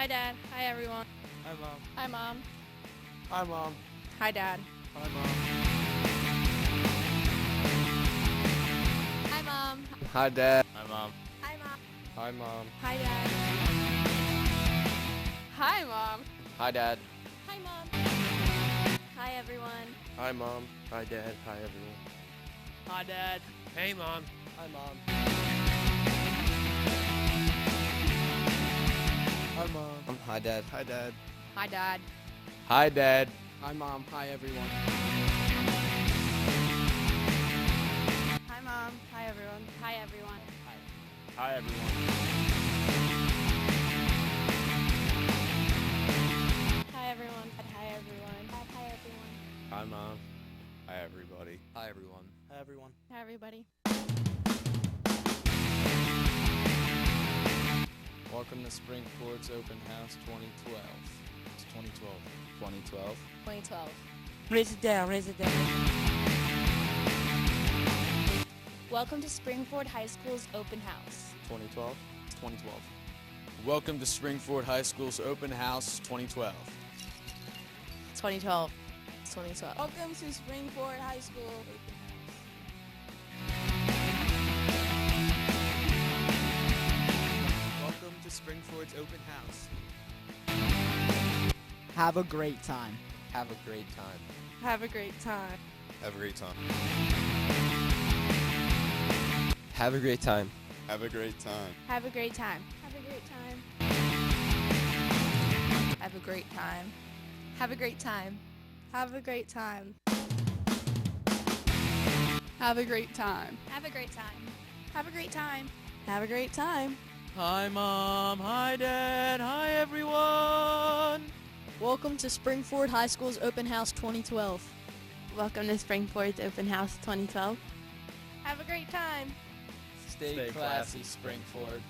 Hi, Dad. Hi, everyone. Hi, Mom. Hi, Mom. Hi, Mom. Hi, Dad. Hi, Mom. Hi, Mom. Hi, Dad. Hi, Mom. Hi, Mom. Hi, Mom. Hi, Dad. Hi, Mom. Hi, Dad. Hi, Mom. Hi, everyone. Hi, Mom. Hi, Dad. Hi, everyone. Hi, Dad. Hey, Mom. Hi, Mom. Hi, Mom. Hi, Dad. Hi, Dad. Hi, Dad. Hi, Dad. Hi, Mom. Hi, everyone. Hi, Mom. Hi, everyone. Hi, everyone. Hi, everyone. Hi, everyone. Hi, everyone. Hi, everyone. Hi, Mom. Hi, everybody. Hi, everyone. Hi, everyone. Hi, everybody. Welcome to Springford's Open House 2012. It's 2012. 2012. 2012. Raise it down, raise it down. Welcome to Springford High School's open house. 2012. 2012. Welcome to Springford High School's Open House 2012. 2012. 2012. Welcome to Springford High School Open Welcome to Springford's Open House. Have a great time. Have a great time. Have a great time. Have a great time. Have a great time. Have a great time. Have a great time. Have a great time. Have a great time. Have a great time. Have a great time. Have a great time. Have a great time. Have a great time. Have a great time. Hi, Mom. Hi, Dad. Hi, everyone. Welcome to Springford High School's Open House 2012. Welcome to Springford's open house 2012. Have a great time. Stay classy, Springford.